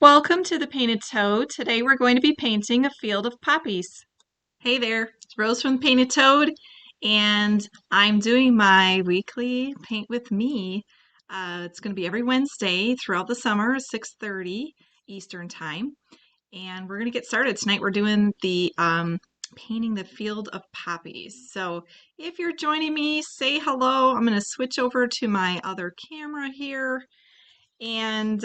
Welcome to the Painted Toad. Today we're going to be painting a field of poppies. Hey there, it's Rose from the Painted Toad, and I'm doing my weekly Paint with Me. It's going to be every Wednesday throughout the summer at 6:30 Eastern Time, and we're going to get started. Tonight we're doing the painting the field of poppies. So if you're joining me, say hello. I'm going to switch over to my other camera here, and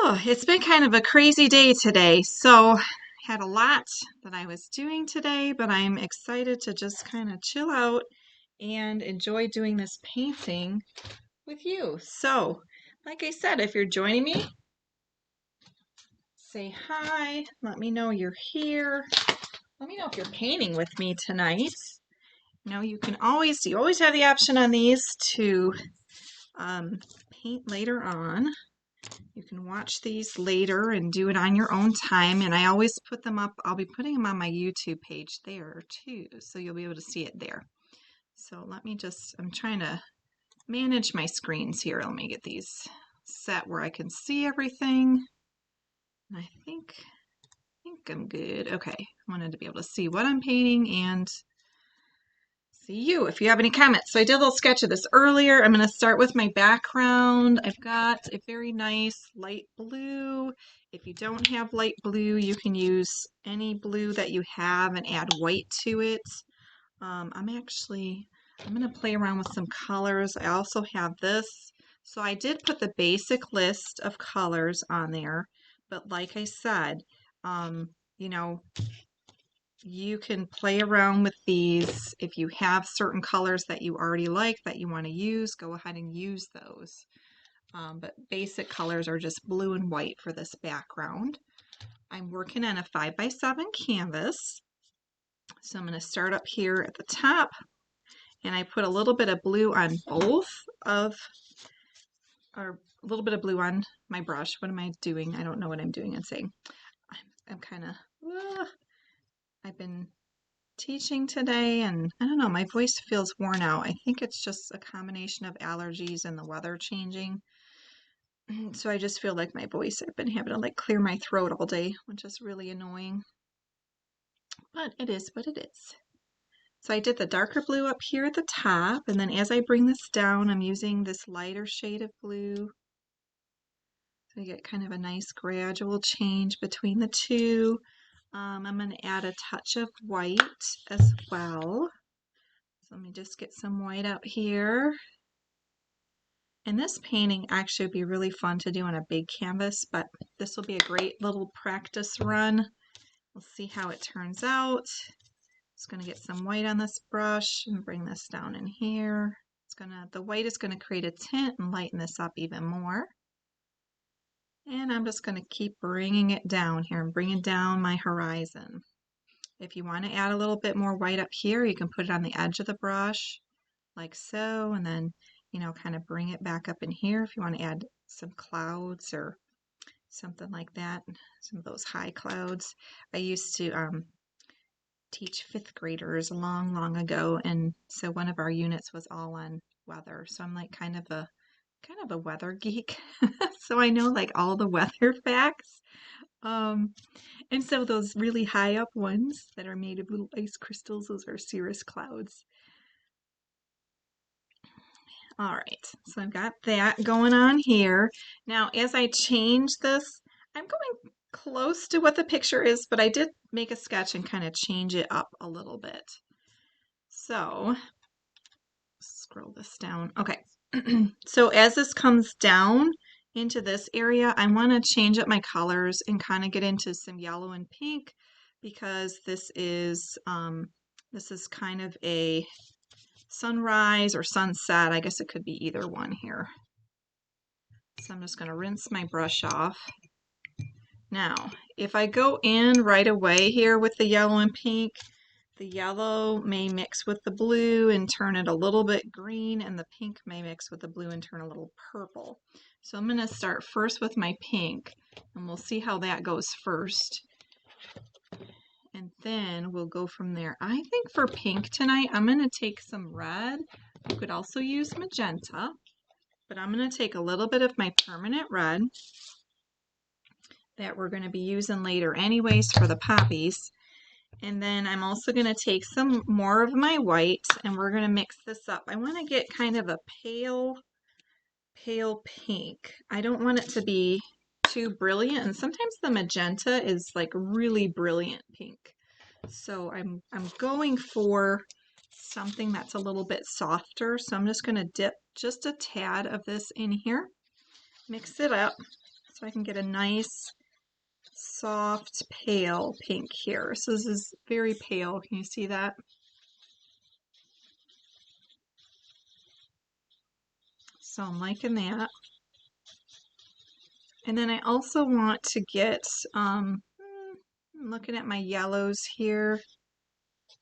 oh, it's been kind of a crazy day today. So, had a lot that I was doing today, but I'm excited to just kind of chill out and enjoy doing this painting with you. So, like I said, if you're joining me, say hi. Let me know you're here. Let me know if you're painting with me tonight. You always have the option on these to paint later on. You can watch these later and do it on your own time. And I always put them up. I'll be putting them on my YouTube page there too. So you'll be able to see it there. So I'm trying to manage my screens here. Let me get these set where I can see everything. And I think I'm good. Okay. I wanted to be able to see what I'm painting and see you if you have any comments. So I did a little sketch of this earlier. I'm going to start with my background. I've got a very nice light blue. If you don't have light blue, you can use any blue that you have and add white to it. I'm going to play around with some colors. I also have this. So I did put the basic list of colors on there, but like I said, you know, you can play around with these. If you have certain colors that you already like that you want to use, go ahead and use those. But basic colors are just blue and white for this background. I'm working on a 5x7 canvas. So I'm going to start up here at the top, and I put a little bit of blue on or a little bit of blue on my brush. What am I doing? I don't know what I'm doing and saying. I'm kind of, I've been teaching today, and I don't know, my voice feels worn out. I think it's just a combination of allergies and the weather changing. So I just feel like my voice, I've been having to like clear my throat all day, which is really annoying. But it is what it is. So I did the darker blue up here at the top, and then as I bring this down, I'm using this lighter shade of blue. So you get kind of a nice gradual change between the two. I'm going to add a touch of white as well. So let me just get some white out here. And this painting actually would be really fun to do on a big canvas, but this will be a great little practice run. We'll see how it turns out. Just going to get some white on this brush and bring this down in here. The white is going to create a tint and lighten this up even more. And I'm just going to keep bringing it down here and bringing down my horizon. If you want to add a little bit more white up here, you can put it on the edge of the brush like so, and then, kind of bring it back up in here if you want to add some clouds or something like that, some of those high clouds. I used to teach fifth graders long ago, and so one of our units was all on weather. So I'm like kind of a weather geek. So I know like all the weather facts. And so those really high up ones that are made of little ice crystals, those are cirrus clouds. All right, so I've got that going on here. Now, as I change this, I'm going close to what the picture is, but I did make a sketch and kind of change it up a little bit. So, scroll this down. Okay, so as this comes down into this area, I want to change up my colors and kind of get into some yellow and pink because this is kind of a sunrise or sunset. I guess it could be either one here. So I'm just going to rinse my brush off. Now, if I go in right away here with the yellow and pink, the yellow may mix with the blue and turn it a little bit green, and the pink may mix with the blue and turn a little purple. So I'm going to start first with my pink, and we'll see how that goes first. And then we'll go from there. I think for pink tonight, I'm going to take some red. You could also use magenta. But I'm going to take a little bit of my permanent red that we're going to be using later anyways for the poppies. And then I'm also going to take some more of my white and we're going to mix this up. I want to get kind of a pale pink. I don't want it to be too brilliant, and sometimes the magenta is like really brilliant pink. So I'm going for something that's a little bit softer. So I'm just going to dip just a tad of this in here, mix it up so I can get a nice soft pale pink here. So this is very pale. Can you see that? So I'm liking that. And then I also want to get, I'm looking at my yellows here.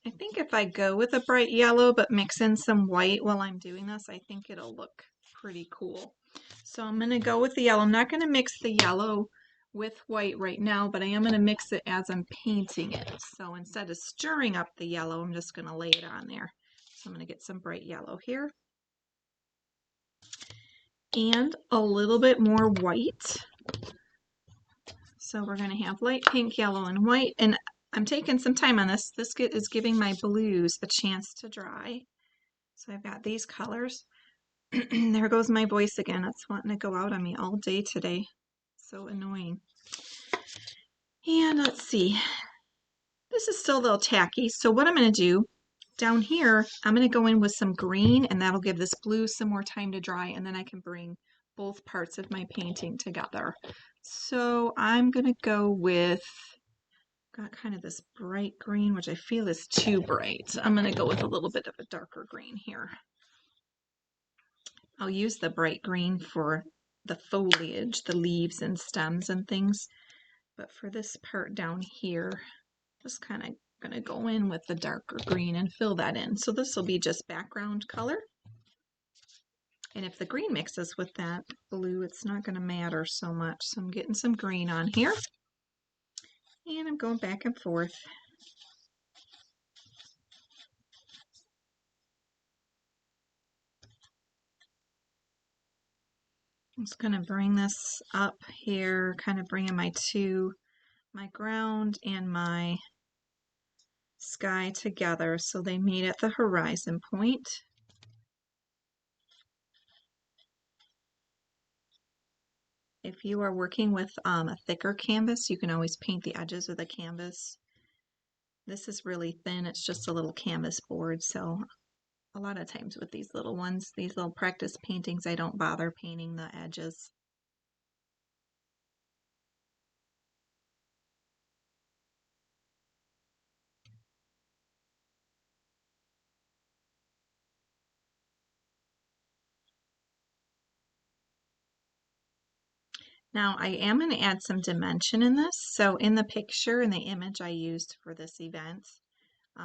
I think if I go with a bright yellow but mix in some white while I'm doing this, I think it'll look pretty cool. So I'm going to go with the yellow. I'm not going to mix the yellow with white right now, but I am going to mix it as I'm painting it. So instead of stirring up the yellow, I'm just going to lay it on there. So I'm going to get some bright yellow here. And a little bit more white. So we're going to have light pink, yellow, and white. And I'm taking some time on this. This is giving my blues a chance to dry. So I've got these colors. There goes my voice again. It's wanting to go out on me all day today. So annoying. And let's see. This is still a little tacky. So what I'm going to do, down here, I'm going to go in with some green, and that'll give this blue some more time to dry, and then I can bring both parts of my painting together. So I'm going to go with, got kind of this bright green, which I feel is too bright. I'm going to go with a little bit of a darker green here. I'll use the bright green for the foliage, the leaves and stems and things. But for this part down here, just kind of going to go in with the darker green and fill that in. So this will be just background color. And if the green mixes with that blue, it's not going to matter so much. So I'm getting some green on here. And I'm going back and forth. I'm just going to bring this up here, kind of bringing my ground and my sky together so they meet at the horizon point. If you are working with a thicker canvas, you can always paint the edges of the canvas. This is really thin, it's just a little canvas board, so a lot of times with these little ones, these little practice paintings, I don't bother painting the edges. Now I am going to add some dimension in this. So in the picture, in the image I used for this event,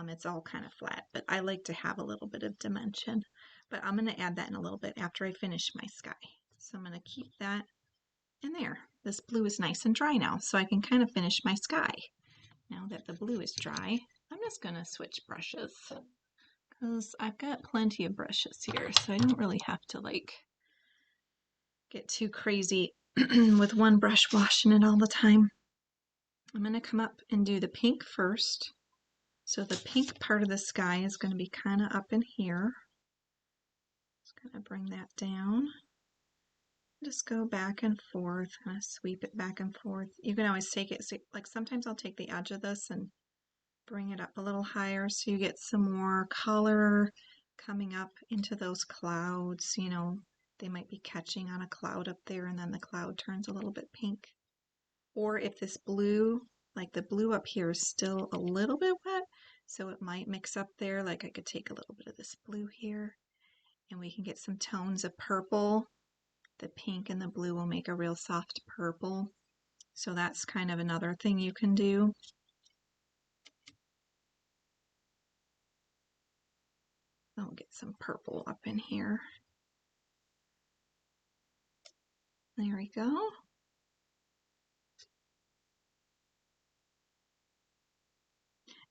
it's all kind of flat, but I like to have a little bit of dimension. But I'm going to add that in a little bit after I finish my sky. So I'm going to keep that in there. This blue is nice and dry now, so I can kind of finish my sky. Now that the blue is dry, I'm just going to switch brushes because I've got plenty of brushes here, so I don't really have to like get too crazy with one brush washing it all the time. I'm going to come up and do the pink first. So the pink part of the sky is going to be kind of up in here. Just going to bring that down. Just go back and forth, kind of sweep it back and forth. You can always take it, so, like sometimes I'll take the edge of this and bring it up a little higher so you get some more color coming up into those clouds. You know, they might be catching on a cloud up there and then the cloud turns a little bit pink. Or if this blue, like the blue up here is still a little bit wet, so it might mix up there. Like I could take a little bit of this blue here and we can get some tones of purple. The pink and the blue will make a real soft purple. So that's kind of another thing you can do. I'll get some purple up in here. There we go.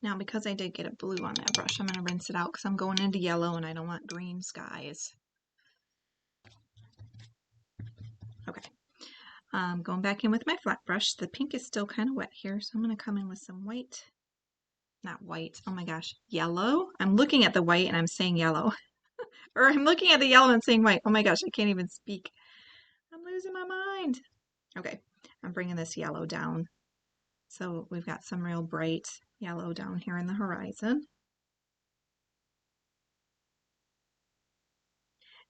Now because I did get a blue on that brush, I'm going to rinse it out because I'm going into yellow and I don't want green skies. Going back in with my flat brush. The pink is still kind of wet here, so I'm going to come in with some white. Not white, oh my gosh, yellow. I'm looking at the white and I'm saying yellow. Or I'm looking at the yellow and saying white. Oh my gosh, I can't even speak. I'm losing my mind. Okay, I'm bringing this yellow down. So we've got some real bright yellow down here in the horizon.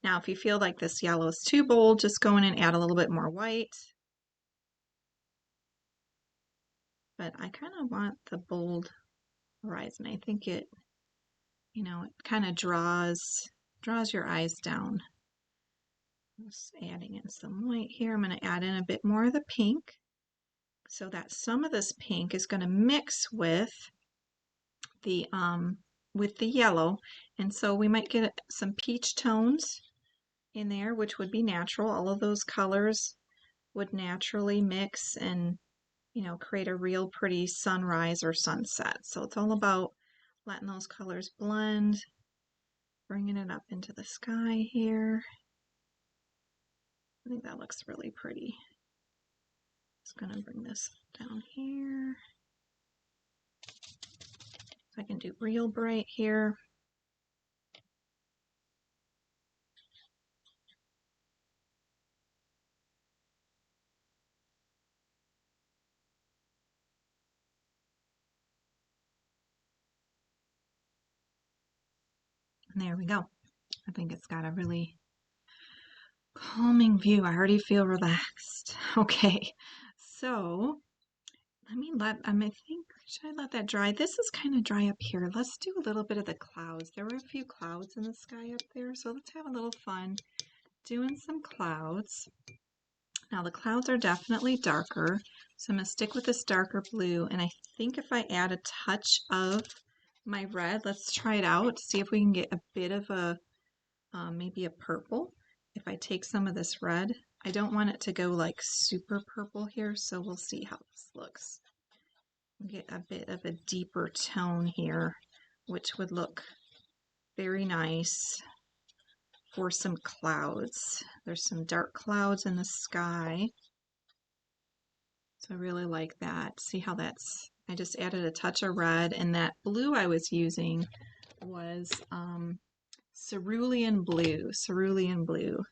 Now, if you feel like this yellow is too bold, just go in and add a little bit more white. But I kind of want the bold horizon. I think it, it kind of draws your eyes down. Just adding in some white here. I'm going to add in a bit more of the pink so that some of this pink is going to mix the yellow, and so we might get some peach tones in there, which would be natural. All of those colors would naturally mix and create a real pretty sunrise or sunset. So it's all about letting those colors blend, bringing it up into the sky here. I think that looks really pretty. Just gonna bring this down here. So I can do real bright here. And there we go. I think it's got a really calming view. I already feel relaxed. Okay, so I think, should I let that dry? This is kind of dry up here. Let's do a little bit of the clouds. There were a few clouds in the sky up there, so let's have a little fun doing some clouds. Now the clouds are definitely darker, so I'm going to stick with this darker blue, and I think if I add a touch of my red, let's try it out, see if we can get a bit of a, maybe a purple. If I take some of this red, I don't want it to go like super purple here, so we'll see how this looks. Get a bit of a deeper tone here, which would look very nice for some clouds. There's some dark clouds in the sky, so I really like that. See how that's, I just added a touch of red, and that blue I was using was cerulean blue. Cerulean blue,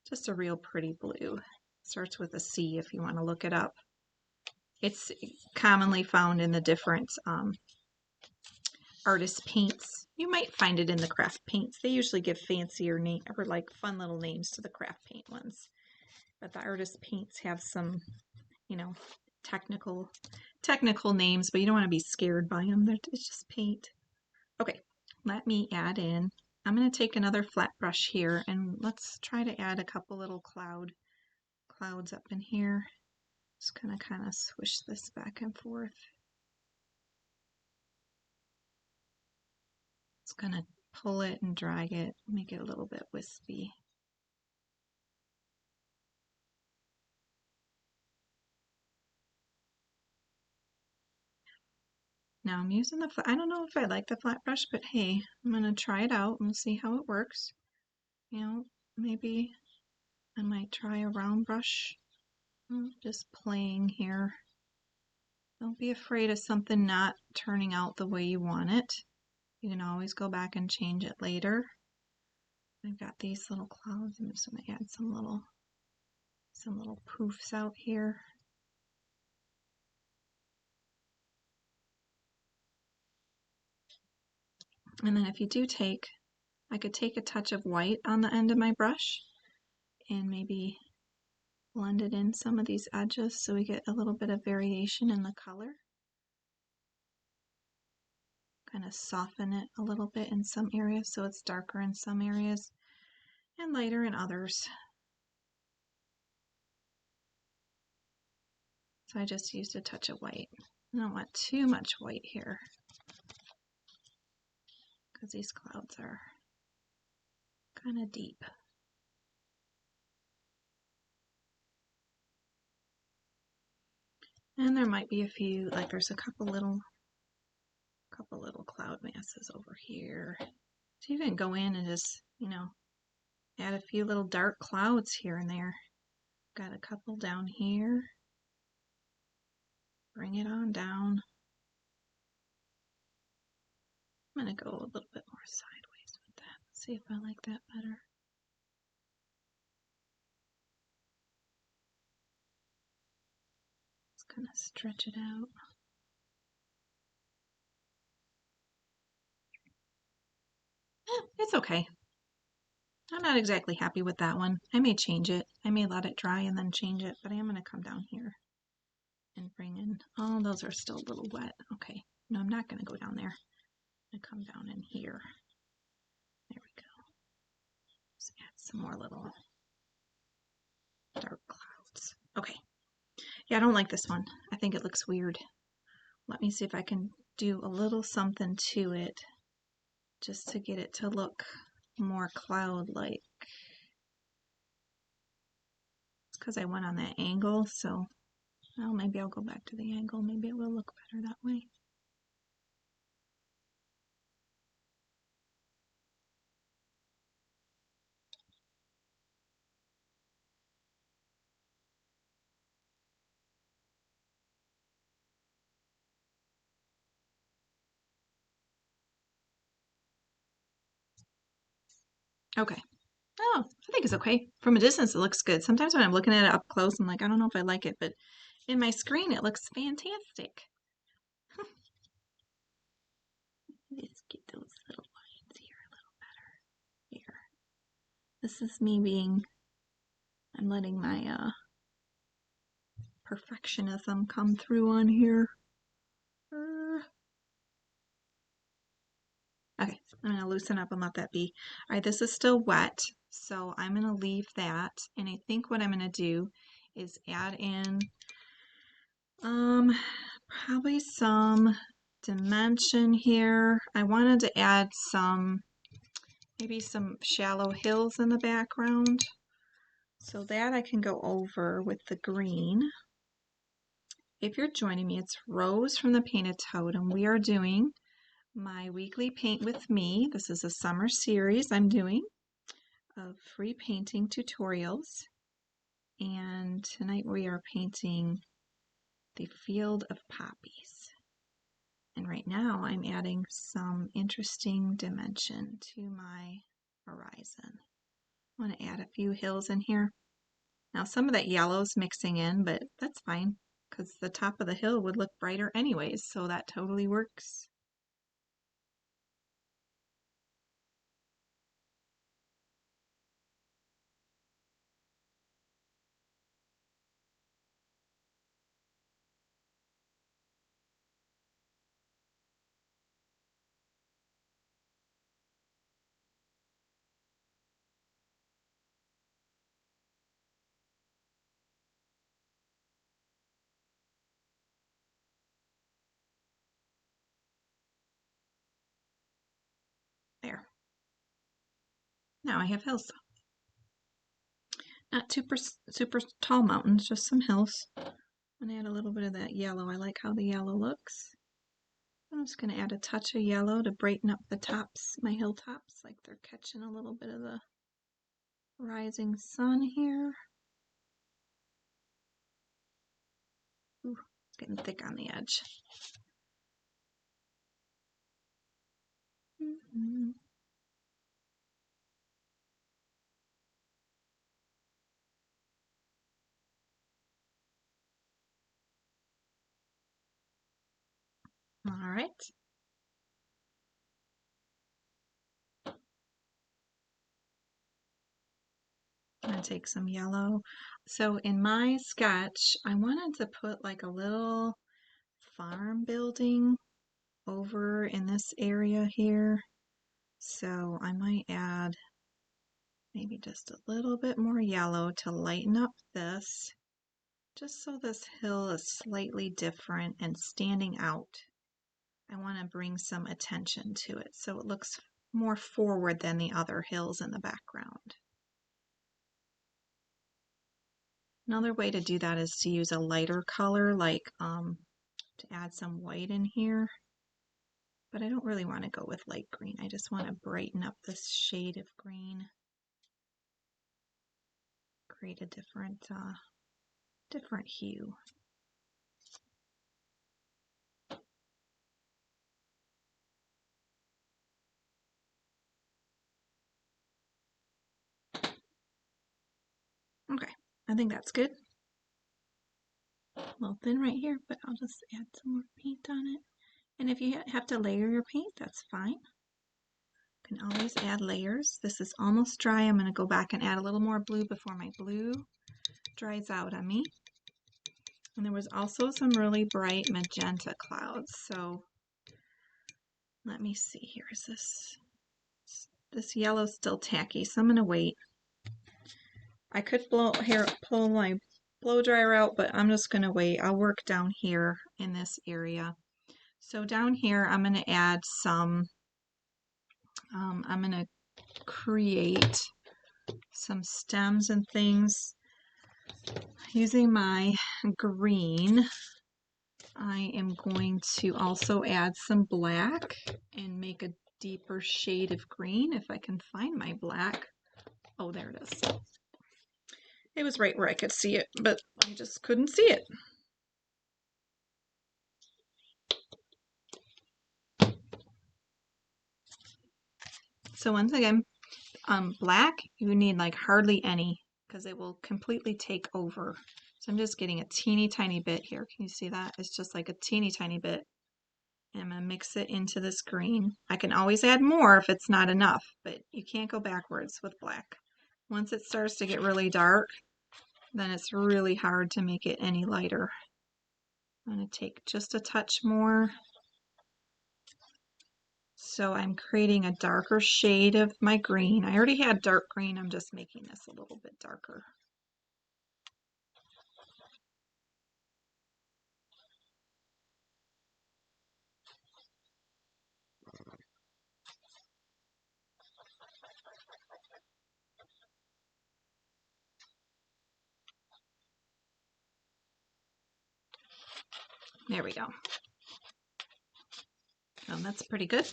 just a real pretty blue. Starts with a C if you want to look it up. It's commonly found in the different artist paints. You might find it in the craft paints. They usually give fancier name or like fun little names to the craft paint ones. But the artist paints have some, technical names, but you don't want to be scared by them. It's just paint. Okay, let me add in. I'm going to take another flat brush here and let's try to add a couple little clouds up in here. Just gonna kind of swish this back and forth. It's gonna pull it and drag it, make it a little bit wispy. Now I'm using I don't know if I like the flat brush, but hey, I'm gonna try it out and see how it works. Maybe I might try a round brush. Just playing here. Don't be afraid of something not turning out the way you want it. You can always go back and change it later. I've got these little clouds. I'm just gonna add some little poofs out here. And then if you do I could take a touch of white on the end of my brush and maybe blend it in some of these edges so we get a little bit of variation in the color. Kind of soften it a little bit in some areas so it's darker in some areas and lighter in others. So I just used a touch of white. I don't want too much white here because these clouds are kind of deep. And there might be a few, like there's a couple little cloud masses over here. So you can go in and just, add a few little dark clouds here and there. Got a couple down here. Bring it on down. I'm going to go a little bit more sideways with that. See if I like that better. Just kind of stretch it out. It's okay. I'm not exactly happy with that one. I may change it. I may let it dry and then change it, but I am going to come down here and bring in, oh, those are still a little wet. Okay, no, I'm not going to go down there. I'm going to come down in here. There we go. Just add some more little dark clouds. Okay. Yeah, I don't like this one. I think it looks weird. Let me see if I can do a little something to it just to get it to look more cloud-like. It's because I went on that angle, so well, maybe I'll go back to the angle. Maybe it will look better that way. Okay. Oh, I think it's okay. From a distance, it looks good. Sometimes when I'm looking at it up close, I'm like, I don't know if I like it, but in my screen, it looks fantastic. Let's get those little lines here a little better. Here. This is me being, I'm letting my perfectionism come through on here. Okay, I'm going to loosen up and let that be. All right, this is still wet, so I'm going to leave that. And I think what I'm going to do is add in probably some dimension here. I wanted to add maybe some shallow hills in the background. So that I can go over with the green. If you're joining me, it's Rose from the Painted Toad, and we are doing my weekly Paint with Me. This is a summer series I'm doing of free painting tutorials. And tonight we are painting the Field of Poppies. And right now I'm adding some interesting dimension to my horizon. I want to add a few hills in here. Now some of that yellow's mixing in, but that's fine because the top of the hill would look brighter anyways, so that totally works. There. Now I have hills. Not super tall mountains, just some hills. I'm gonna add a little bit of that yellow. I like how the yellow looks. I'm just gonna add a touch of yellow to brighten up the tops, my hilltops, like they're catching a little bit of the rising sun here. Ooh, it's getting thick on the edge. All right. I'm gonna take some yellow. So in my sketch, I wanted to put like a little farm building over in this area here. So I might add maybe just a little bit more yellow to lighten up this, just so this hill is slightly different and standing out. I want to bring some attention to it so it looks more forward than the other hills in the background. Another way to do that is to use a lighter color, like to add some white in here. But I don't really want to go with light green. I just want to brighten up this shade of green. create a different hue. Okay, I think that's good. A little thin right here, but I'll just add some more paint on it. And if you have to layer your paint, that's fine. You can always add layers. This is almost dry. I'm going to go back and add a little more blue before my blue dries out on me. And there was also some really bright magenta clouds. So let me see here. Is this yellow's still tacky, so I'm going to wait. I could pull my blow dryer out, but I'm just going to wait. I'll work down here in this area. So down here, I'm going to add some, I'm going to create some stems and things using my green. I am going to also add some black and make a deeper shade of green if I can find my black. Oh, there it is. It was right where I could see it, but I just couldn't see it. So once again, black, you need like hardly any because it will completely take over. So I'm just getting a teeny tiny bit here. Can you see that? It's just like a teeny tiny bit. And I'm going to mix it into this green. I can always add more if it's not enough, but you can't go backwards with black. Once it starts to get really dark, then it's really hard to make it any lighter. I'm going to take just a touch more. So I'm creating a darker shade of my green. I already had dark green. I'm just making this a little bit darker. There we go. Oh, that's pretty good.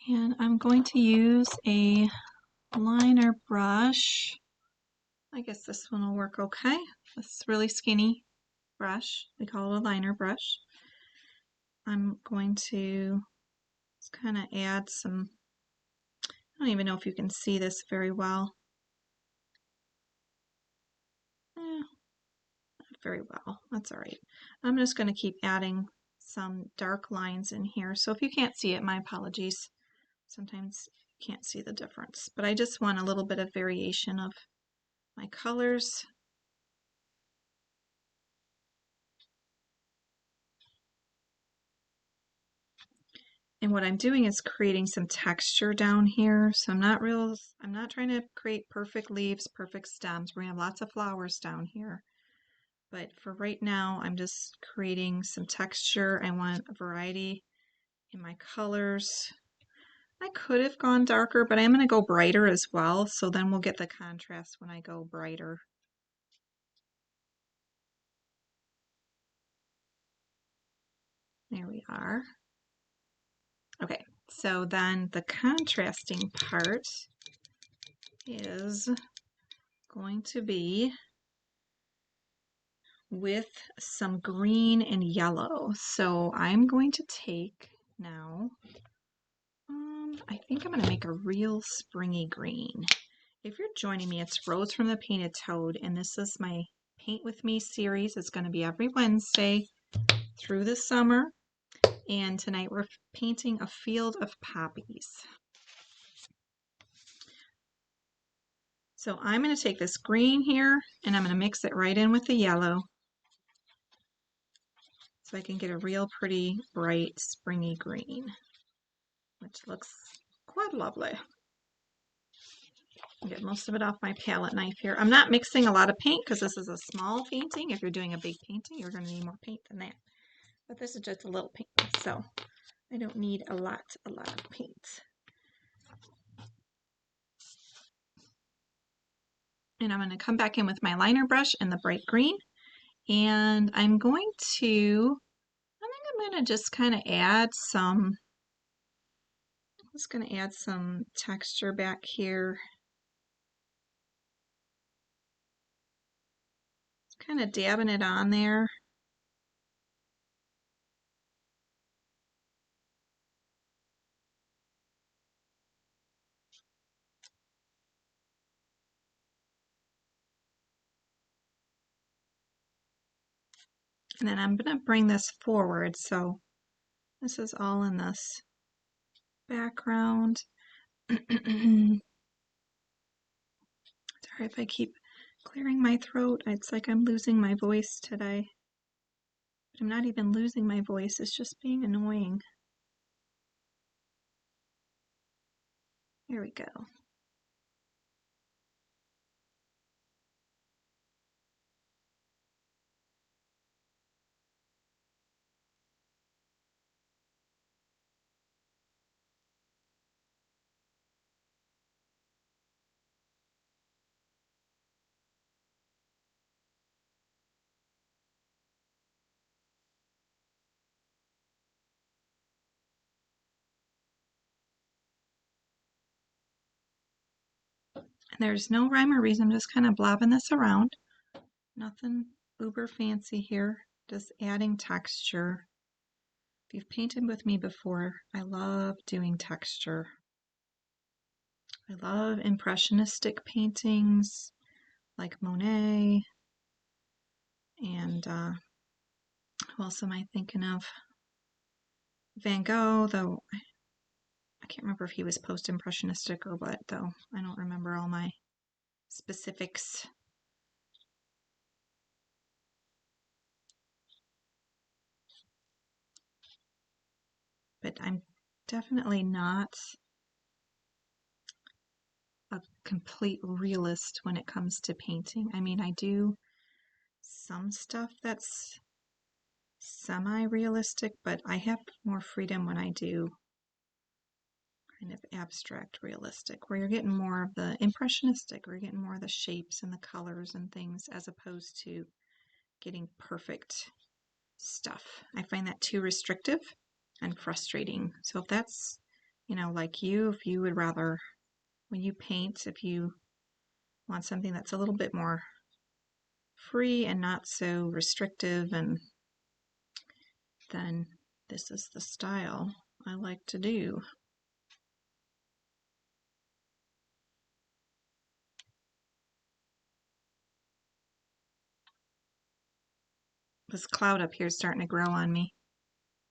And I'm going to use a liner brush. I guess this one will work okay. This really skinny brush. We call it a liner brush. I'm going to just kind of add some, I don't even know if you can see this very well. Not very well. That's all right. I'm just going to keep adding some dark lines in here. So if you can't see it, my apologies. Sometimes you can't see the difference. But I just want a little bit of variation of my colors. And what I'm doing is creating some texture down here. So I'm not trying to create perfect leaves, perfect stems. We're gonna have lots of flowers down here. But for right now, I'm just creating some texture. I want a variety in my colors. I could have gone darker, but I'm gonna go brighter as well. So then we'll get the contrast when I go brighter. There we are. Okay, so then the contrasting part is going to be with some green and yellow. So I'm going to take now, I think I'm going to make a real springy green. If you're joining me, it's Rose from the Painted Toad, and this is my Paint With Me series. It's going to be every Wednesday through the summer. And tonight we're painting a field of poppies. So I'm going to take this green here and I'm going to mix it right in with the yellow so I can get a real pretty bright springy green, which looks quite lovely. I'll get most of it off my palette knife here. I'm not mixing a lot of paint because this is a small painting. If you're doing a big painting, you're going to need more paint than that. But this is just a little paint, so I don't need a lot of paint. And I'm going to come back in with my liner brush in the bright green. And I think I'm going to just kind of add some Just going to add some texture back here. Just kind of dabbing it on there. And then I'm going to bring this forward, so this is all in this background. Sorry if I keep clearing my throat. It's like I'm losing my voice today. But I'm not even losing my voice, it's just being annoying. Here we go. And there's no rhyme or reason, I'm just kind of blobbing this around. Nothing uber fancy here, just adding texture. If you've painted with me before, I love doing texture. I love impressionistic paintings like Monet and who else am I thinking of? Van Gogh, though I can't remember if he was post-impressionistic or what, though. I don't remember all my specifics. But I'm definitely not a complete realist when it comes to painting. I mean, I do some stuff that's semi-realistic, but I have more freedom when I do kind of abstract realistic, where you're getting more of the impressionistic, where you're getting more of the shapes and the colors and things, as opposed to getting perfect stuff. I find that too restrictive and frustrating. So if that's, like you, if you would rather, when you paint, if you want something that's a little bit more free and not so restrictive, and then this is the style I like to do. This cloud up here is starting to grow on me.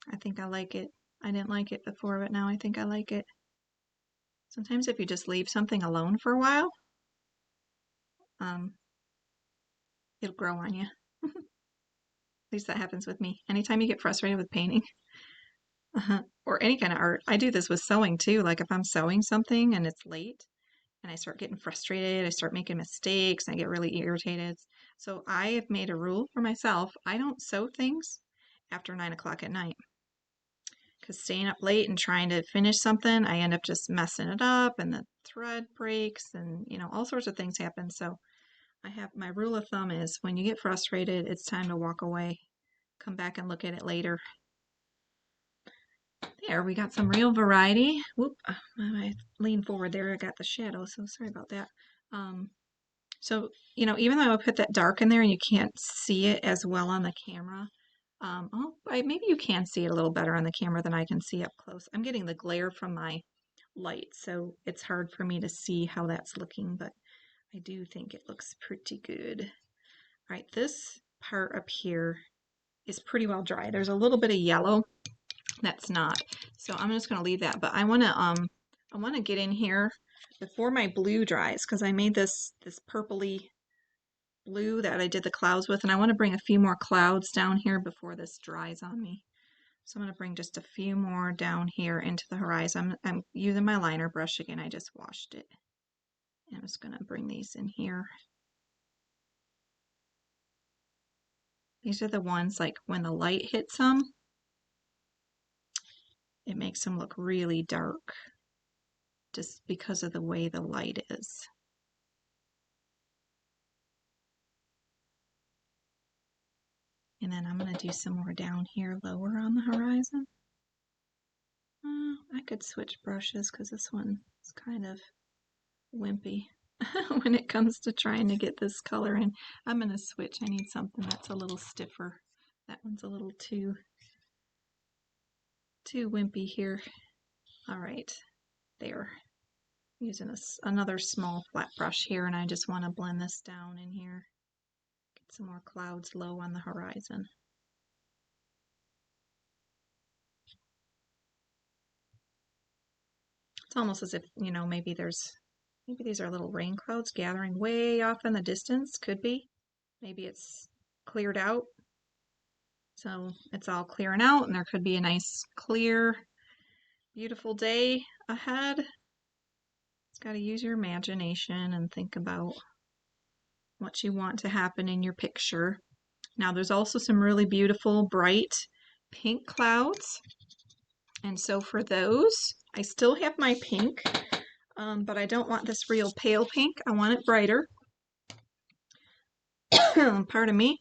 I think I like it. I didn't like it before, but now I think I like it. Sometimes if you just leave something alone for a while, um, it'll grow on you. At least that happens with me. Anytime you get frustrated with painting or any kind of art, I do this with sewing too. Like if I'm sewing something and it's late and I start getting frustrated, I start making mistakes, I get really irritated. So I have made a rule for myself. I don't sew things after 9 o'clock at night. Because staying up late and trying to finish something, I end up just messing it up and the thread breaks and, all sorts of things happen. So I have my rule of thumb is when you get frustrated, it's time to walk away. Come back and look at it later. There, we got some real variety. Whoop, I leaned forward there, I got the shadow, so sorry about that. So, even though I put that dark in there and you can't see it as well on the camera, maybe you can see it a little better on the camera than I can see up close. I'm getting the glare from my light, so it's hard for me to see how that's looking, but I do think it looks pretty good. All right, this part up here is pretty well dry. There's a little bit of yellow that's not, so I'm just going to leave that. But I want to get in here before my blue dries, because I made this purpley blue that I did the clouds with, and I want to bring a few more clouds down here before this dries on me. So I'm going to bring just a few more down here into the horizon. I'm using my liner brush again. I just washed it. And I'm just going to bring these in here. These are the ones like when the light hits them, it makes them look really dark just because of the way the light is. And then I'm going to do some more down here lower on the horizon. I could switch brushes because this one is kind of wimpy when it comes to trying to get this color in. I'm going to switch. I need something that's a little stiffer. That one's a little too wimpy here. All right, there. Using another small flat brush here, and I just want to blend this down in here. Get some more clouds low on the horizon. It's almost as if, you know, maybe these are little rain clouds gathering way off in the distance. Could be. Maybe it's cleared out. So it's all clearing out, and there could be a nice, clear, beautiful day ahead. It's got to use your imagination and think about what you want to happen in your picture. Now there's also some really beautiful, bright pink clouds. And so for those, I still have my pink, but I don't want this real pale pink. I want it brighter. Pardon me.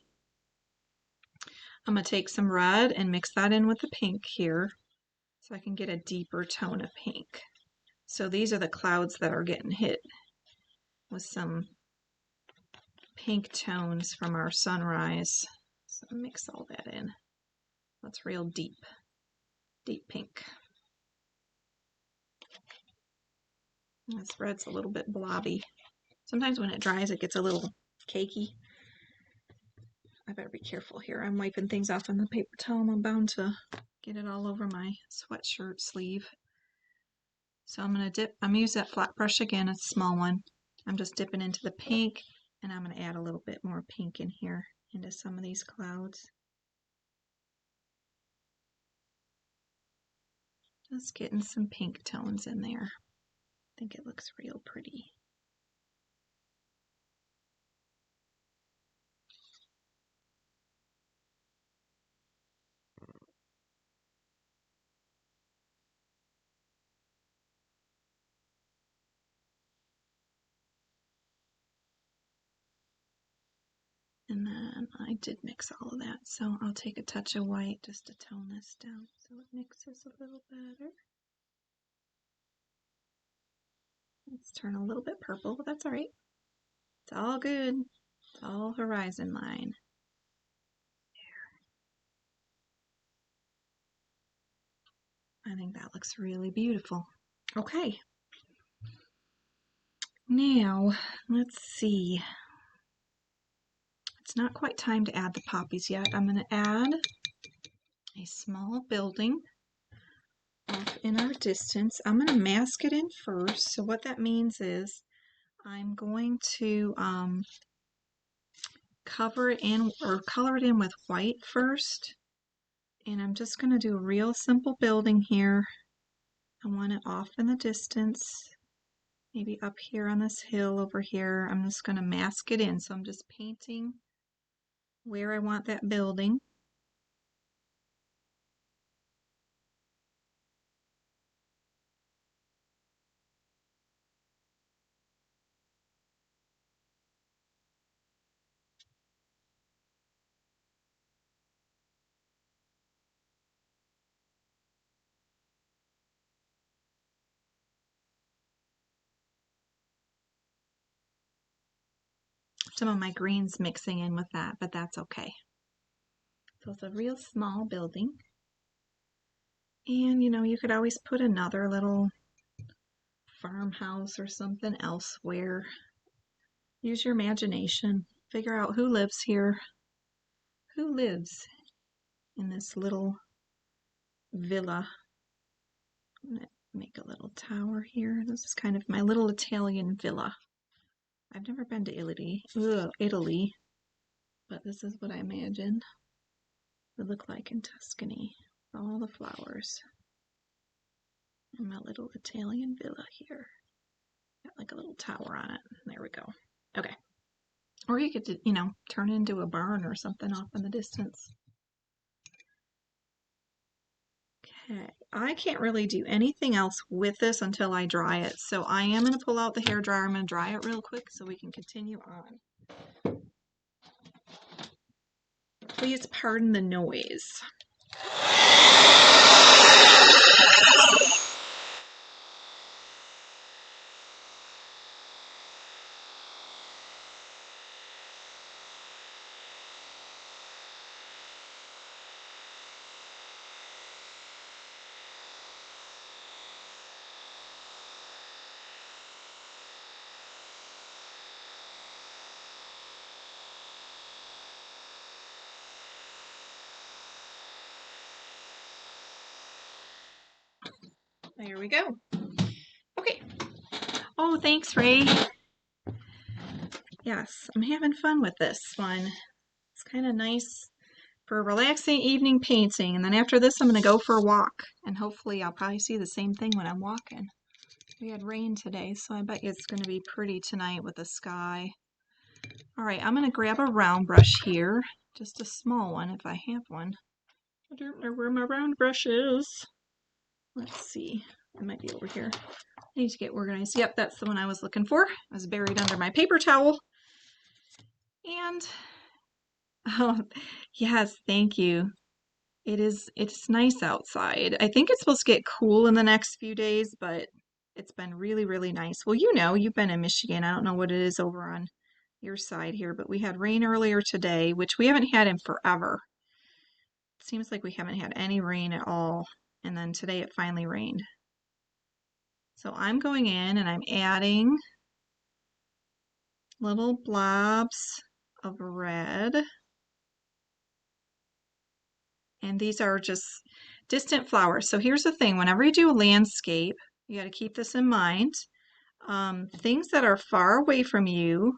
I'm going to take some red and mix that in with the pink here so I can get a deeper tone of pink. So these are the clouds that are getting hit with some pink tones from our sunrise. So mix all that in. That's real deep pink. And this red's a little bit blobby. Sometimes when it dries, it gets a little cakey. I better be careful here. I'm wiping things off on the paper towel. I'm bound to get it all over my sweatshirt sleeve. So I'm going to use that flat brush again, a small one. I'm just dipping into the pink, and I'm going to add a little bit more pink in here into some of these clouds. Just getting some pink tones in there. I think it looks real pretty. And then I did mix all of that, so I'll take a touch of white just to tone this down so it mixes a little better. Let's turn a little bit purple, but that's all right. It's all good. It's all horizon line. There. I think that looks really beautiful. Okay. Now, let's see. It's not quite time to add the poppies yet. I'm going to add a small building off in our distance. I'm going to mask it in first. So what that means is I'm going to cover it in or color it in with white first. And I'm just going to do a real simple building here. I want it off in the distance, maybe up here on this hill over here. I'm just going to mask it in. So I'm just painting where I want that building. Some of my greens mixing in with that, but that's okay. So it's a real small building. And you know, you could always put another little farmhouse or something elsewhere. Use your imagination. Figure out who lives here. Who lives in this little villa? I'm going to make a little tower here. This is kind of my little Italian villa. I've never been to Italy, but this is what I imagine it would look like in Tuscany. All the flowers. And my little Italian villa here. Got like a little tower on it. There we go. Okay. Or you could, you know, turn it into a barn or something off in the distance. Okay. I can't really do anything else with this until I dry it. So I am going to pull out the hairdryer. I'm going to dry it real quick so we can continue on. Please pardon the noise. There we go. Okay. Oh, thanks, Ray. Yes, I'm having fun with this one. It's kind of nice for a relaxing evening painting. And then after this, I'm going to go for a walk. And hopefully I'll probably see the same thing when I'm walking. We had rain today, so I bet you it's going to be pretty tonight with the sky. All right, I'm going to grab a round brush here. Just a small one if I have one. I don't know where my round brush is. Let's see. It might be over here. I need to get organized. Yep, that's the one I was looking for. It was buried under my paper towel. And, oh, yes, thank you. It's nice outside. I think it's supposed to get cool in the next few days, but it's been really, really nice. Well, you know, you've been in Michigan. I don't know what it is over on your side here, but we had rain earlier today, which we haven't had in forever. It seems like we haven't had any rain at all. And then today it finally rained. So I'm going in and I'm adding little blobs of red. And these are just distant flowers. So here's the thing, whenever you do a landscape, you got to keep this in mind. Things that are far away from you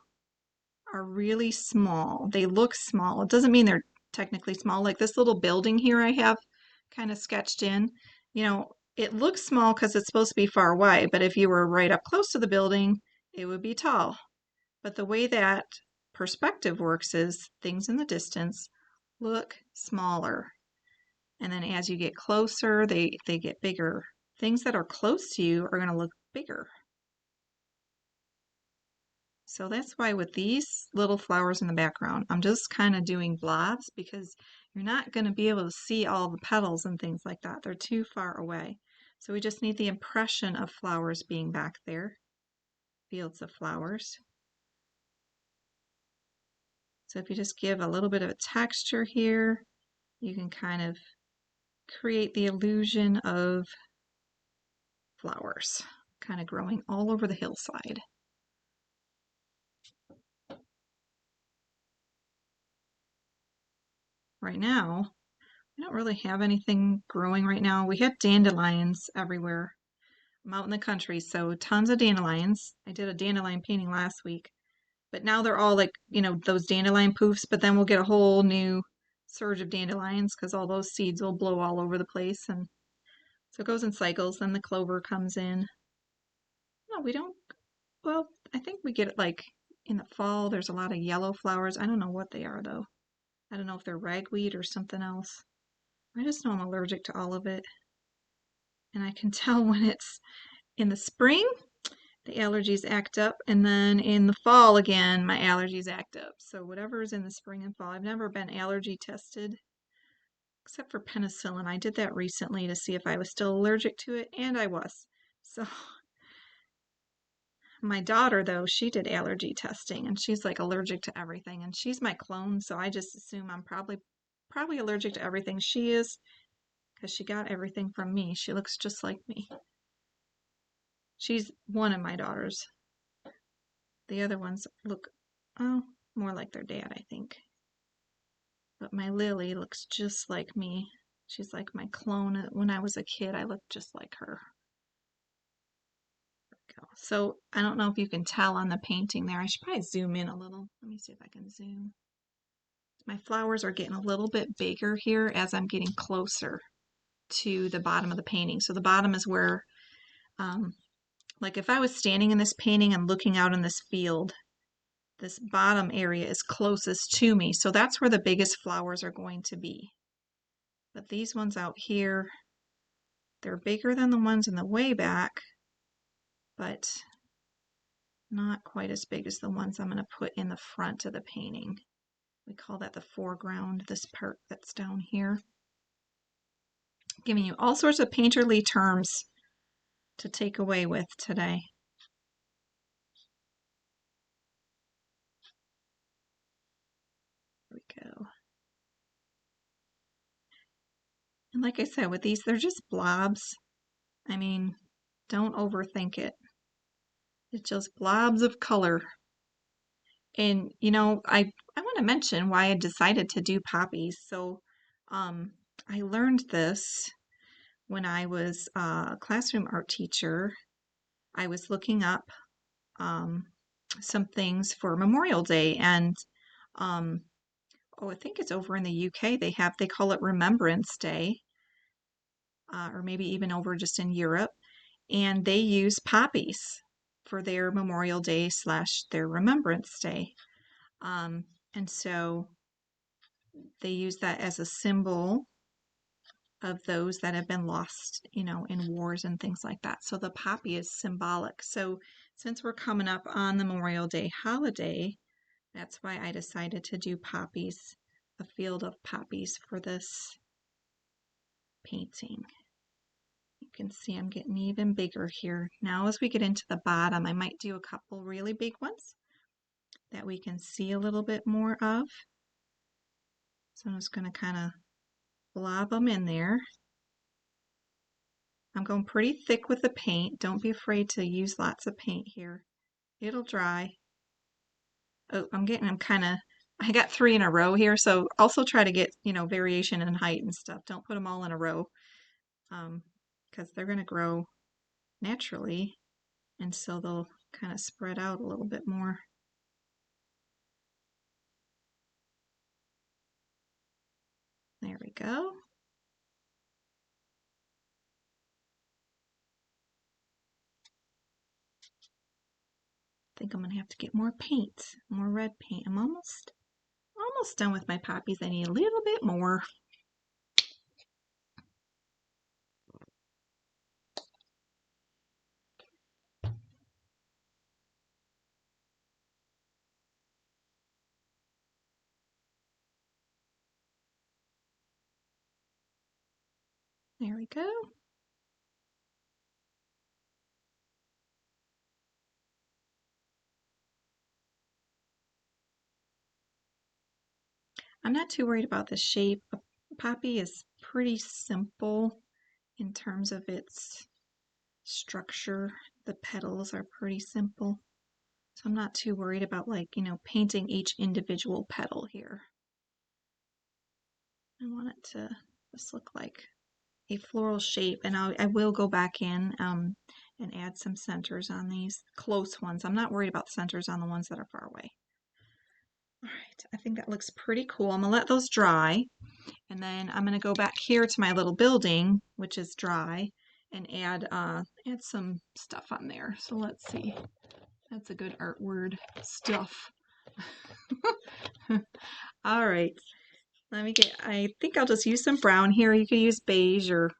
are really small. They look small. It doesn't mean they're technically small. Like this little building here I have kind of sketched in. You know, it looks small because it's supposed to be far away, but if you were right up close to the building, it would be tall. But the way that perspective works is things in the distance look smaller. And then as you get closer, they get bigger. Things that are close to you are going to look bigger. So that's why with these little flowers in the background, I'm just kind of doing blobs because you're not going to be able to see all the petals and things like that. They're too far away. So we just need the impression of flowers being back there, fields of flowers. So if you just give a little bit of a texture here, you can kind of create the illusion of flowers kind of growing all over the hillside. Right now, we don't really have anything growing right now. We had dandelions everywhere. I'm out in the country, so tons of dandelions. I did a dandelion painting last week, but now they're all like, you know, those dandelion poofs, but then we'll get a whole new surge of dandelions because all those seeds will blow all over the place. And so it goes in cycles. Then the clover comes in. No, we don't. Well, I think we get it like in the fall. There's a lot of yellow flowers. I don't know what they are though. I don't know if they're ragweed or something else. I just know I'm allergic to all of it. And I can tell when it's in the spring, the allergies act up, and then in the fall again, my allergies act up. So whatever is in the spring and fall, I've never been allergy tested except for penicillin. I did that recently to see if I was still allergic to it, and I was. So my daughter, though, she did allergy testing, and she's like allergic to everything, and she's my clone, so I just assume I'm probably allergic to everything she is because she got everything from me. She looks just like me. She's one of my daughters. The other ones look, oh, more like their dad, I think. But my Lily looks just like me. She's like my clone. When I was a kid, I looked just like her. So I don't know if you can tell on the painting there. I should probably zoom in a little. Let me see if I can zoom. My flowers are getting a little bit bigger here as I'm getting closer to the bottom of the painting. So the bottom is where, like if I was standing in this painting and looking out in this field, this bottom area is closest to me. So that's where the biggest flowers are going to be. But these ones out here, they're bigger than the ones in the way back, but not quite as big as the ones I'm going to put in the front of the painting. We call that the foreground, this part that's down here. Giving you all sorts of painterly terms to take away with today. There we go. And like I said, with these, they're just blobs. I mean, don't overthink it. It's just blobs of color. And, you know, I want to mention why I decided to do poppies. So, I learned this when I was a classroom art teacher, I was looking up um, some things for Memorial Day, and um, oh, I think it's over in the UK. They call it Remembrance Day, or maybe even over just in Europe, and they use poppies for their Memorial Day slash their Remembrance Day. Um, and so they use that as a symbol of those that have been lost, in wars and things like that. So the poppy is symbolic. So since we're coming up on the Memorial Day holiday, that's why I decided to do poppies, a field of poppies for this painting. You can see I'm getting even bigger here. Now as we get into the bottom, I might do a couple really big ones that we can see a little bit more of. So I'm just going to kind of blob them in there. I'm going pretty thick with the paint. Don't be afraid to use lots of paint here. It'll dry. Oh, I got 3 in a row here, so also try to get, variation in height and stuff. Don't put them all in a row, because they're going to grow naturally, and so they'll kind of spread out a little bit more. There we go. I think I'm going to have to get more paint, more red paint. I'm almost done with my poppies. I need a little bit more. There we go. I'm not too worried about the shape. A poppy is pretty simple in terms of its structure. The petals are pretty simple. So I'm not too worried about painting each individual petal here. I want it to just look like a floral shape, and I will go back in and add some centers on these close ones. I'm not worried about the centers on the ones that are far away. All right, I think that looks pretty cool. I'm gonna let those dry, and then I'm gonna go back here to my little building, which is dry, and add some stuff on there. So let's see. That's a good art word, stuff. All right, I think I'll just use some brown here. You could use beige, or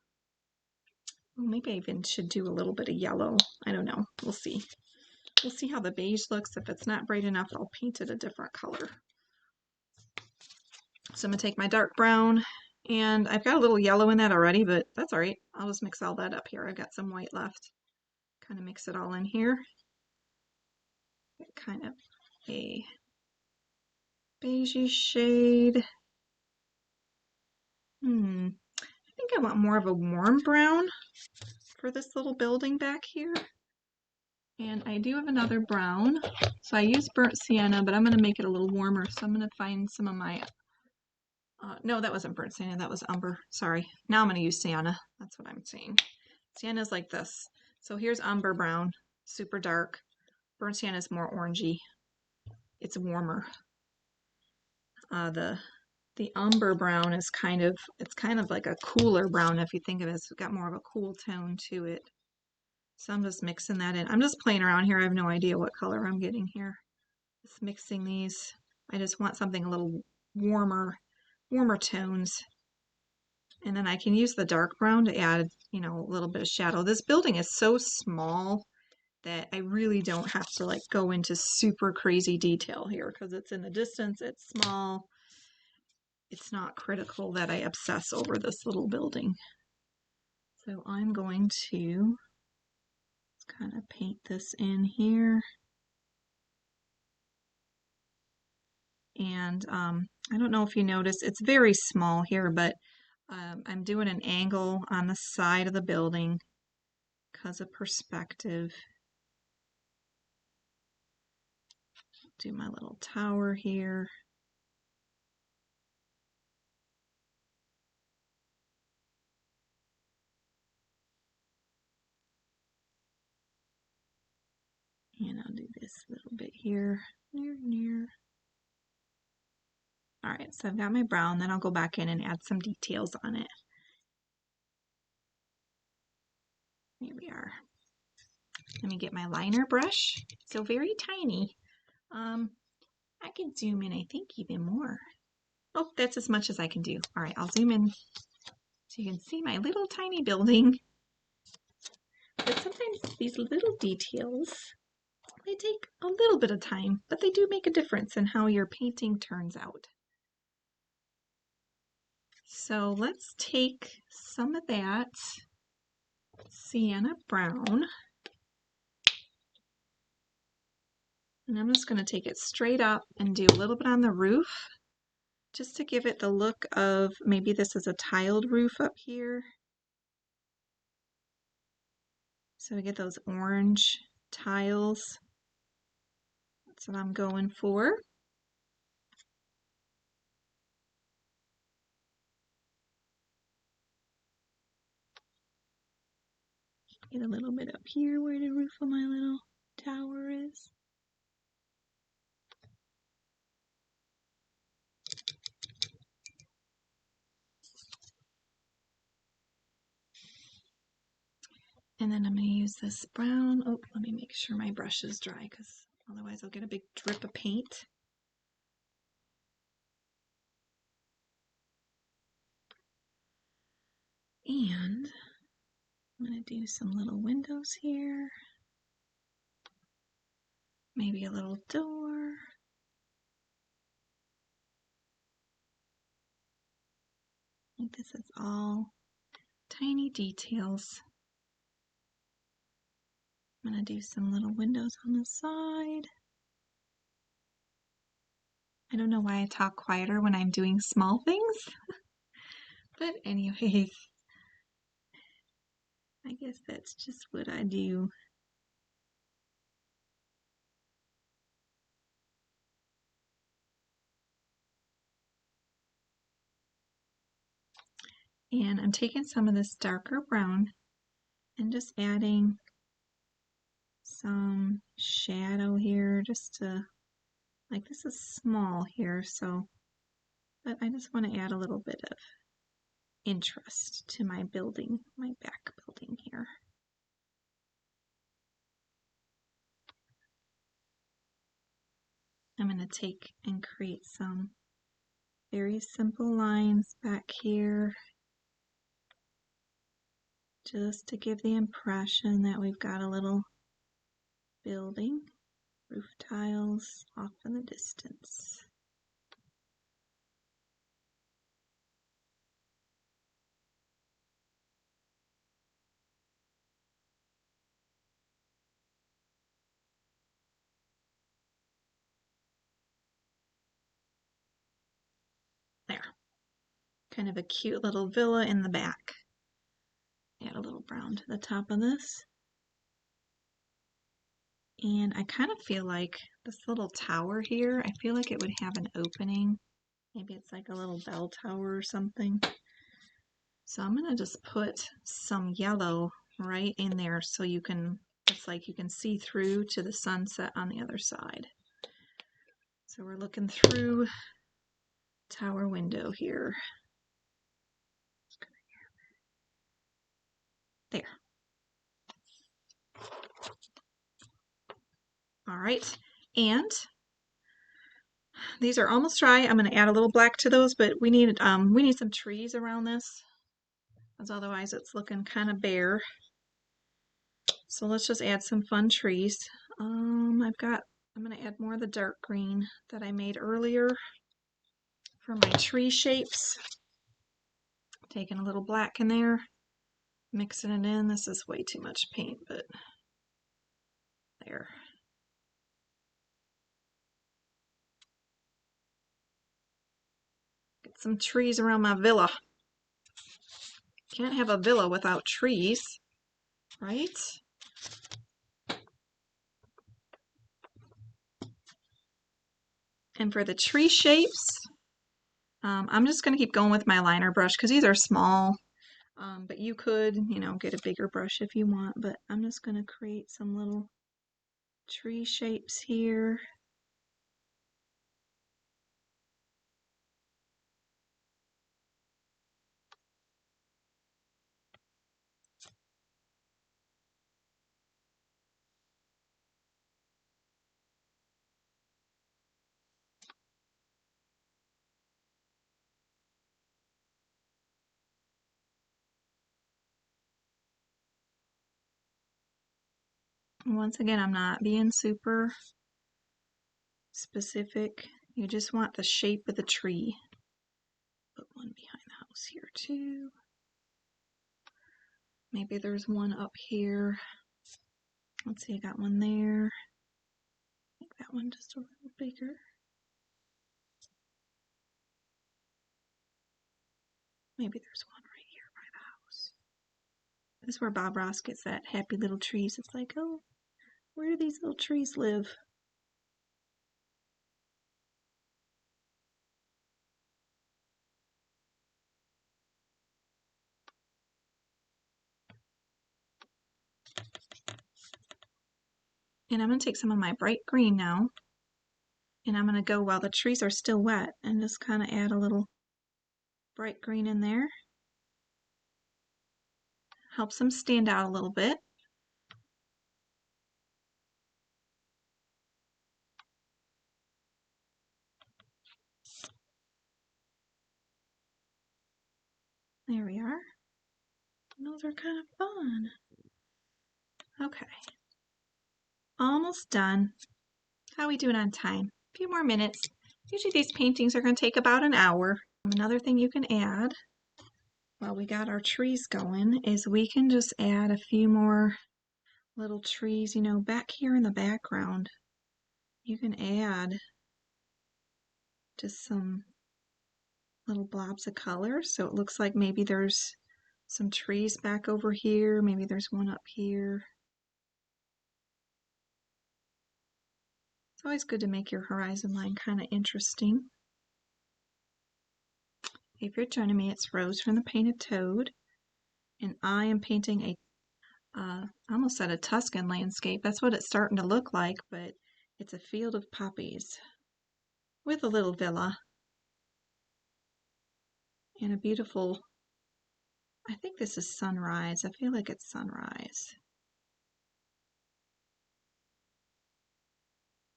maybe I even should do a little bit of yellow. I don't know. We'll see. We'll see how the beige looks. If it's not bright enough, I'll paint it a different color. So I'm going to take my dark brown, and I've got a little yellow in that already, but that's all right. I'll just mix all that up here. I've got some white left. Kind of mix it all in here. Get kind of a beigey shade. I think I want more of a warm brown for this little building back here. And I do have another brown. So I use burnt sienna, but I'm going to make it a little warmer. So I'm going to find some of my no, that wasn't burnt sienna, that was umber. Sorry. Now I'm going to use sienna. That's what I'm saying. Sienna's like this. So here's umber brown, super dark. Burnt sienna is more orangey. It's warmer. The umber brown is kind of like a cooler brown if you think of it. It's got more of a cool tone to it. So I'm just mixing that in. I'm just playing around here. I have no idea what color I'm getting here. Just mixing these. I just want something a little warmer tones. And then I can use the dark brown to add, a little bit of shadow. This building is so small that I really don't have to go into super crazy detail here because it's in the distance, it's small. It's not critical that I obsess over this little building. So I'm going to kind of paint this in here. And I don't know if you notice, it's very small here, but I'm doing an angle on the side of the building because of perspective. Do my little tower here. And I'll do this little bit here, near. All right, so I've got my brown, then I'll go back in and add some details on it. Here we are. Let me get my liner brush. So very tiny. I can zoom in, I think, even more. Oh, that's as much as I can do. All right, I'll zoom in so you can see my little tiny building. But sometimes these little details, they take a little bit of time, but they do make a difference in how your painting turns out. So let's take some of that sienna brown, and I'm just going to take it straight up and do a little bit on the roof, just to give it the look of maybe this is a tiled roof up here. So we get those orange tiles. That's what I'm going for. Get a little bit up here where the roof of my little tower is. And then I'm going to use this brown. Oh, let me make sure my brush is dry because otherwise I'll get a big drip of paint. And I'm going to do some little windows here. Maybe a little door. I think this is all tiny details. I'm going to do some little windows on the side. I don't know why I talk quieter when I'm doing small things. But anyways, I guess that's just what I do. And I'm taking some of this darker brown and just adding some shadow here just to, like, this is small here, so, but I just want to add a little bit of interest to my building, my back building here. I'm going to take and create some very simple lines back here just to give the impression that we've got a little building, roof tiles off in the distance. There. Kind of a cute little villa in the back. Add a little brown to the top of this. And I kind of feel like this little tower here, I feel like it would have an opening. Maybe it's like a little bell tower or something. So I'm going to just put some yellow right in there so you can, it's like you can see through to the sunset on the other side. So we're looking through tower window here. There. All right. And these are almost dry. I'm going to add a little black to those, but we need some trees around this, because otherwise it's looking kind of bare. So let's just add some fun trees. I'm going to add more of the dark green that I made earlier for my tree shapes. Taking a little black in there, mixing it in. This is way too much paint, but there. Get some trees around my villa. Can't have a villa without trees, right? And for the tree shapes, I'm just going to keep going with my liner brush because these are small, but you could, get a bigger brush if you want, but I'm just going to create some little tree shapes here. And once again, I'm not being super specific. You just want the shape of the tree. Put one behind the house here too. Maybe there's one up here. Let's see, I got one there. Make that one just a little bigger. Maybe there's one right here by the house. This is where Bob Ross gets that happy little trees. It's like, oh, where do these little trees live? And I'm going to take some of my bright green now, and I'm going to go while the trees are still wet and just kind of add a little bright green in there. Helps them stand out a little bit. There we are. And those are kind of fun. Okay. Almost done. How are we doing on time? A few more minutes. Usually these paintings are going to take about an hour. Another thing you can add while we got our trees going is we can just add a few more little trees, you know, back here in the background. You can add just some little blobs of color so it looks like maybe there's some trees back over here, maybe there's one up here. It's always good to make your horizon line kind of interesting. If you're joining me, it's Rose from the Painted Toad, and I am painting a I almost said a Tuscan landscape. That's what it's starting to look like, but it's a field of poppies with a little villa and a beautiful, I think this is sunrise. I feel like it's sunrise.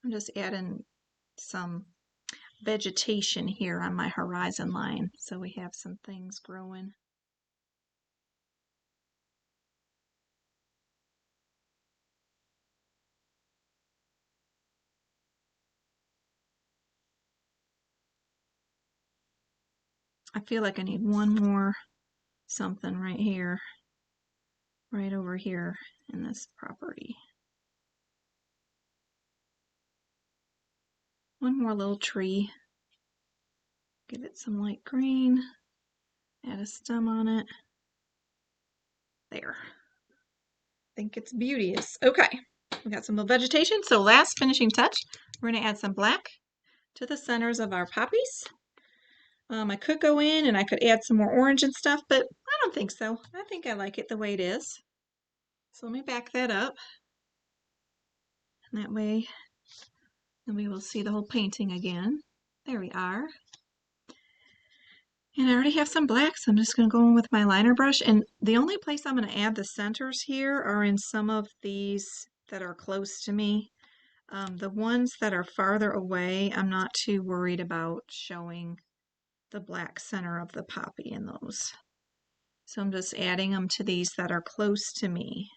I'm just adding some vegetation here on my horizon line so we have some things growing. I feel like I need one more something right here, right over here in this property. One more little tree. Give it some light green. Add a stem on it. There. I think it's beauteous. Okay, we got some vegetation. So last finishing touch, we're going to add some black to the centers of our poppies. I could go in and I could add some more orange and stuff, but I don't think so. I think I like it the way it is. So let me back that up. And that way, then we will see the whole painting again. There we are. And I already have some black, so I'm just going to go in with my liner brush. And the only place I'm going to add the centers here are in some of these that are close to me. The ones that are farther away, I'm not too worried about showing the black center of the poppy in those. So I'm just adding them to these that are close to me.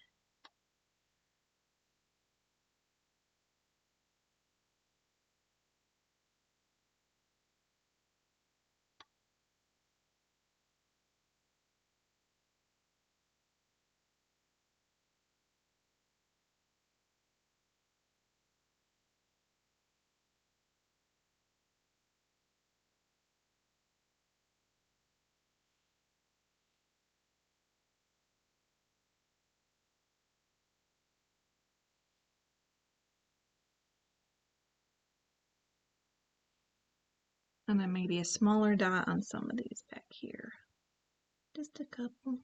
And then maybe a smaller dot on some of these back here. Just a couple.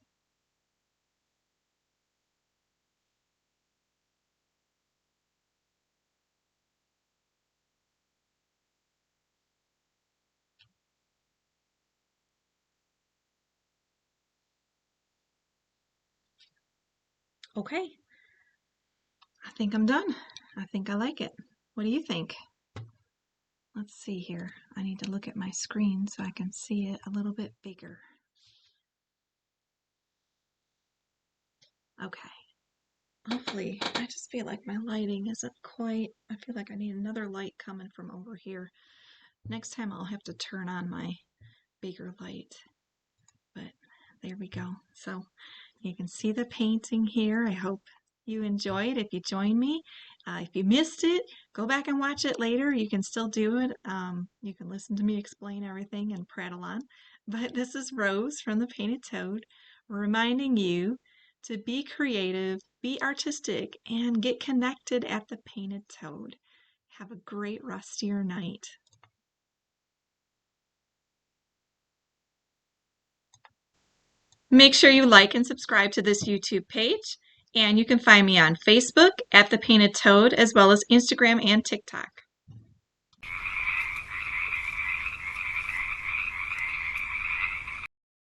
Okay, I think I'm done. I think I like it. What do you think? Let's see here. I need to look at my screen so I can see it a little bit bigger. Okay. Hopefully, I just feel like my lighting isn't quite, I feel like I need another light coming from over here. Next time I'll have to turn on my bigger light, but there we go. So you can see the painting here. I hope you enjoyed. If you join me, if you missed it, go back and watch it later. You can still do it. You can listen to me explain everything and prattle on. But this is Rose from the Painted Toad, reminding you to be creative, be artistic, and get connected at the Painted Toad. Have a great rest of your night. Make sure you like and subscribe to this YouTube page, and you can find me on Facebook at The Painted Toad, as well as Instagram and TikTok.